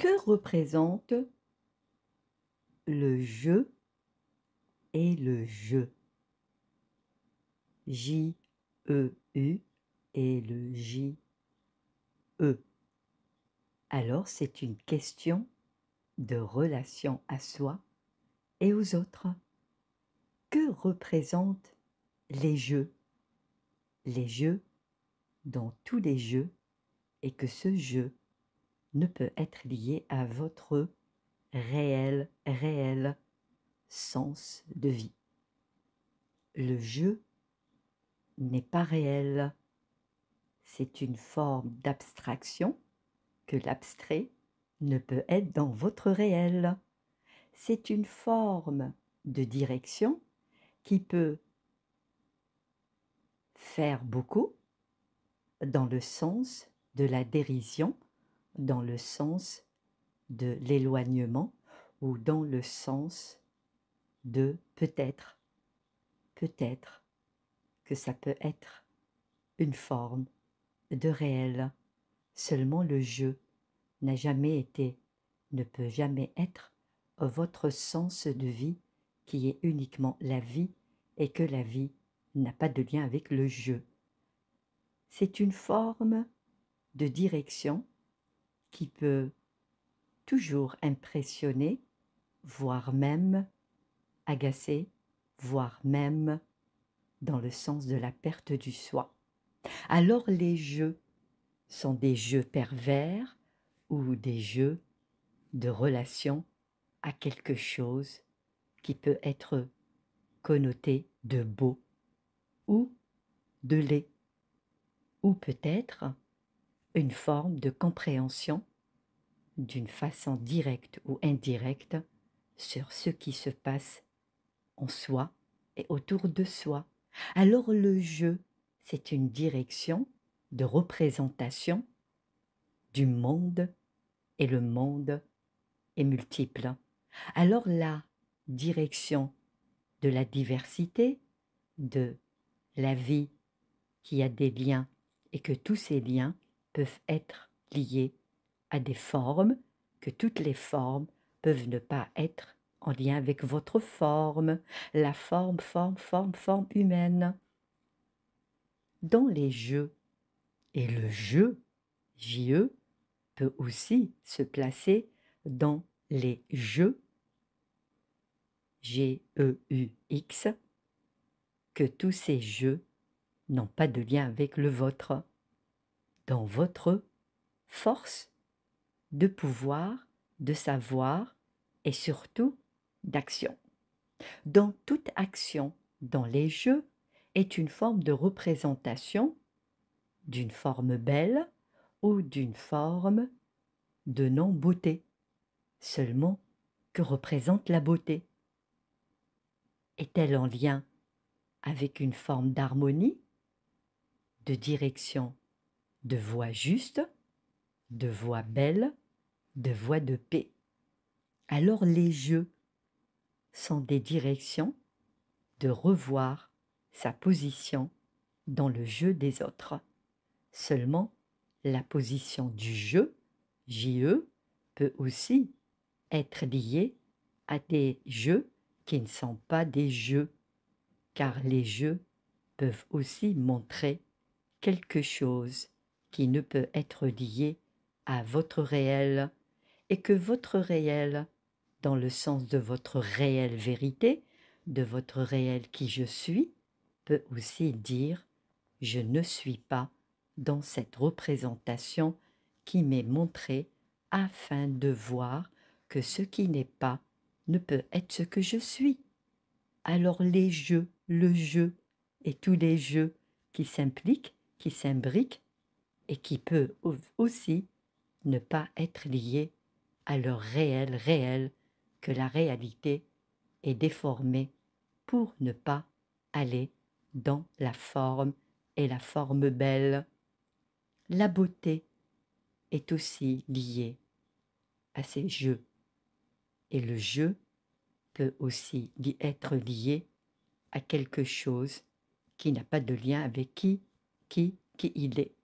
Que représente le je et le je? J-E-U et le J-E. Alors c'est une question de relation à soi et aux autres. Que représentent les jeux? Les jeux dans tous les jeux, et que ce jeu ne peut être lié à votre réel sens de vie. Le jeu n'est pas réel, c'est une forme d'abstraction que l'abstrait ne peut être dans votre réel. C'est une forme de direction qui peut faire beaucoup dans le sens de la dérision, dans le sens de l'éloignement ou dans le sens de peut-être que ça peut être une forme de réel. Seulement le jeu n'a jamais été, ne peut jamais être votre sens de vie qui est uniquement la vie et que la vie n'a pas de lien avec le jeu. C'est une forme de direction qui peut toujours impressionner, voire même agacer, voire même dans le sens de la perte du soi. Alors les jeux sont des jeux pervers ou des jeux de relation à quelque chose qui peut être connoté de beau ou de laid, ou peut-être une forme de compréhension d'une façon directe ou indirecte sur ce qui se passe en soi et autour de soi. Alors le jeu, c'est une direction de représentation du monde, et le monde est multiple. Alors la direction de la diversité, de la vie qui a des liens et que tous ces liens peuvent être liés à des formes, que toutes les formes peuvent ne pas être en lien avec votre forme, la forme humaine. Dans les jeux, et le jeu, J-E, peut aussi se placer dans les jeux, G-E-U-X, que tous ces jeux n'ont pas de lien avec le vôtre, dans votre force de pouvoir, de savoir et surtout d'action. Dans toute action, dans les jeux, est une forme de représentation d'une forme belle ou d'une forme de non-beauté. Seulement, que représente la beauté? Est-elle en lien avec une forme d'harmonie, de direction, de voie juste, de voie belle, de voie de paix? Alors les jeux sont des directions de revoir sa position dans le jeu des autres. Seulement, la position du jeu, J-E, peut aussi être liée à des jeux qui ne sont pas des jeux, car les jeux peuvent aussi montrer quelque chose qui ne peut être lié à votre réel, et que votre réel, dans le sens de votre réelle vérité, de votre réel qui je suis, peut aussi dire « je ne suis pas dans cette représentation qui m'est montrée afin de voir que ce qui n'est pas ne peut être ce que je suis ». Alors les jeux, le jeu et tous les jeux qui s'impliquent, qui s'imbriquent et qui peuvent aussi ne pas être liés à leur réel, que la réalité est déformée pour ne pas aller dans la forme et la forme belle. La beauté est aussi liée à ces jeux, et le jeu peut aussi être lié à quelque chose qui n'a pas de lien avec qui il est.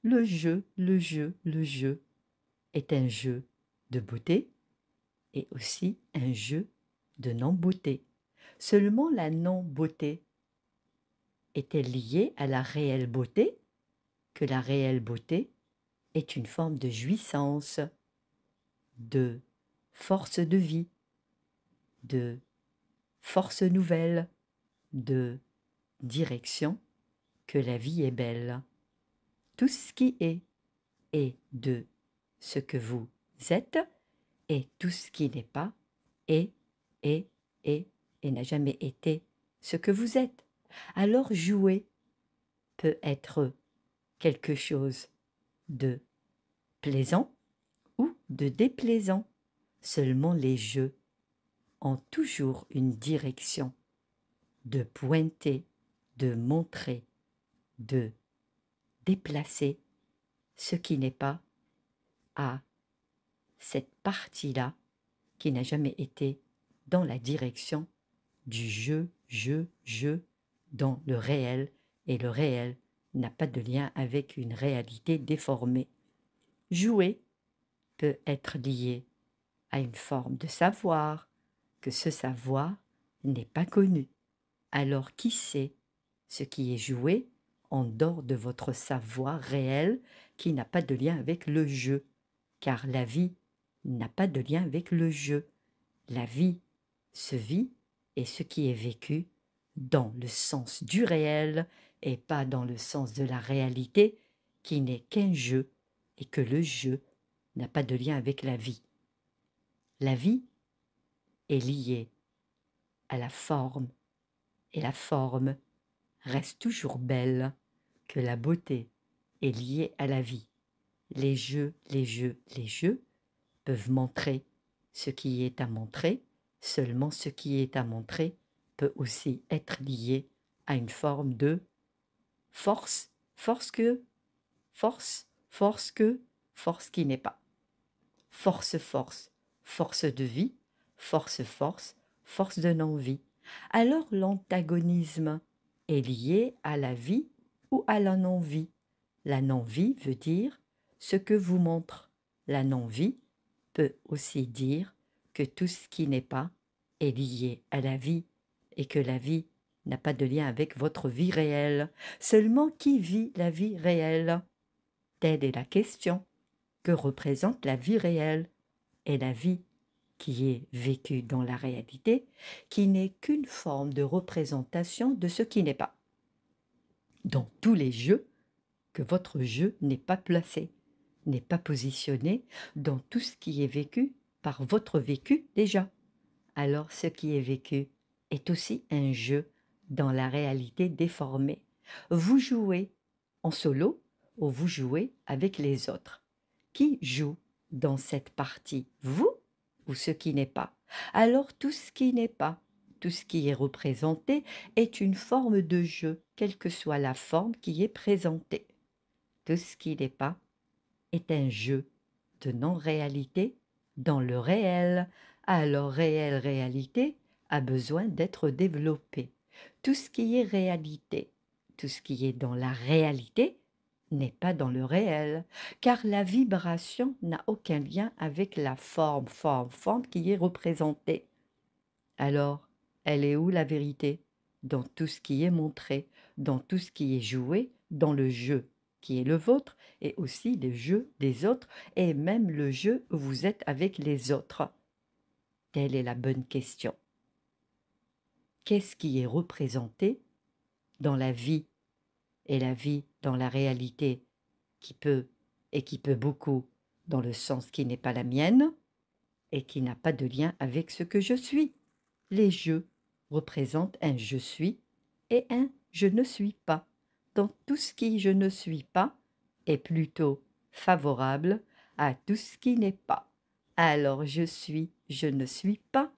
Le jeu est un jeu de beauté et aussi un jeu de non-beauté. Seulement la non-beauté est-elle liée à la réelle beauté, que la réelle beauté est une forme de jouissance, de force de vie, de force nouvelle, de direction, que la vie est belle. Tout ce qui est de ce que vous êtes, et tout ce qui n'est pas est, est, est, et n'a jamais été ce que vous êtes. Alors jouer peut être quelque chose de plaisant ou de déplaisant. Seulement les jeux ont toujours une direction, de pointer, de montrer, de déplacer ce qui n'est pas à cette partie-là qui n'a jamais été dans la direction du jeu, dans le réel, et le réel n'a pas de lien avec une réalité déformée. Jouer peut être lié à une forme de savoir, que ce savoir n'est pas connu. Alors qui sait ce qui est joué en dehors de votre savoir réel qui n'a pas de lien avec le jeu, car la vie n'a pas de lien avec le jeu. La vie se vit et ce qui est vécu dans le sens du réel et pas dans le sens de la réalité qui n'est qu'un jeu et que le jeu n'a pas de lien avec la vie. La vie est liée à la forme et la forme reste toujours belle, que la beauté est liée à la vie. Les jeux peuvent montrer ce qui est à montrer, seulement ce qui est à montrer peut aussi être lié à une forme de force, force qui n'est pas. Force, force de vie, force de non-vie. Alors l'antagonisme est lié à la vie ou à la non-vie. La non-vie veut dire ce que vous montre. La non-vie peut aussi dire que tout ce qui n'est pas est lié à la vie et que la vie n'a pas de lien avec votre vie réelle. Seulement qui vit la vie réelle? Telle est la question. Que représente la vie réelle? Et la vie qui est vécue dans la réalité, qui n'est qu'une forme de représentation de ce qui n'est pas. Dans tous les jeux, que votre jeu n'est pas placé, n'est pas positionné dans tout ce qui est vécu par votre vécu déjà. Alors ce qui est vécu est aussi un jeu dans la réalité déformée. Vous jouez en solo ou vous jouez avec les autres. Qui joue dans cette partie? Vous ou ce qui n'est pas? Alors tout ce qui n'est pas, tout ce qui est représenté est une forme de jeu, quelle que soit la forme qui est présentée. Tout ce qui n'est pas est un jeu de non-réalité dans le réel. Alors réalité a besoin d'être développé. Tout ce qui est réalité, tout ce qui est dans la réalité n'est pas dans le réel, car la vibration n'a aucun lien avec la forme qui est représentée. Alors, elle est où la vérité? Dans tout ce qui est montré, dans tout ce qui est joué, dans le jeu qui est le vôtre, et aussi le jeu des autres, et même le jeu où vous êtes avec les autres. Telle est la bonne question. Qu'est-ce qui est représenté dans la vie, et la vie dans la réalité, qui peut beaucoup dans le sens qui n'est pas la mienne, et qui n'a pas de lien avec ce que je suis? Les jeux représentent un je suis et un je ne suis pas. Donc tout ce qui je ne suis pas est plutôt favorable à tout ce qui n'est pas. Alors je ne suis pas,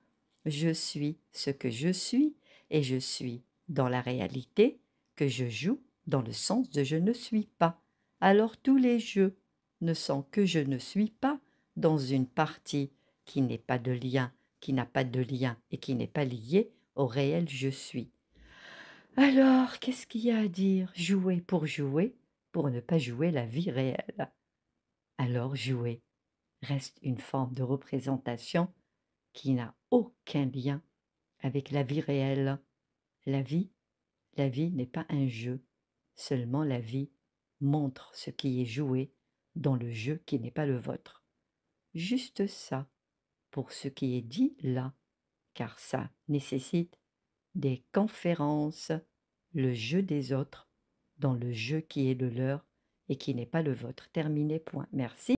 je suis ce que je suis et je suis dans la réalité que je joue dans le sens de je ne suis pas. Alors tous les jeux ne sont que je ne suis pas dans une partie qui n'est pas de lien, qui n'a pas de lien et qui n'est pas lié au réel je suis. Alors, qu'est-ce qu'il y a à dire? Jouer pour ne pas jouer la vie réelle. Alors jouez reste une forme de représentation qui n'a aucun lien avec la vie réelle. La vie, la vie n'est pas un jeu, seulement la vie montre ce qui est joué dans le jeu qui n'est pas le vôtre. Juste ça, pour ce qui est dit là, car ça nécessite des conférences, le jeu des autres dans le jeu qui est le leur et qui n'est pas le vôtre. Terminé, point. Merci.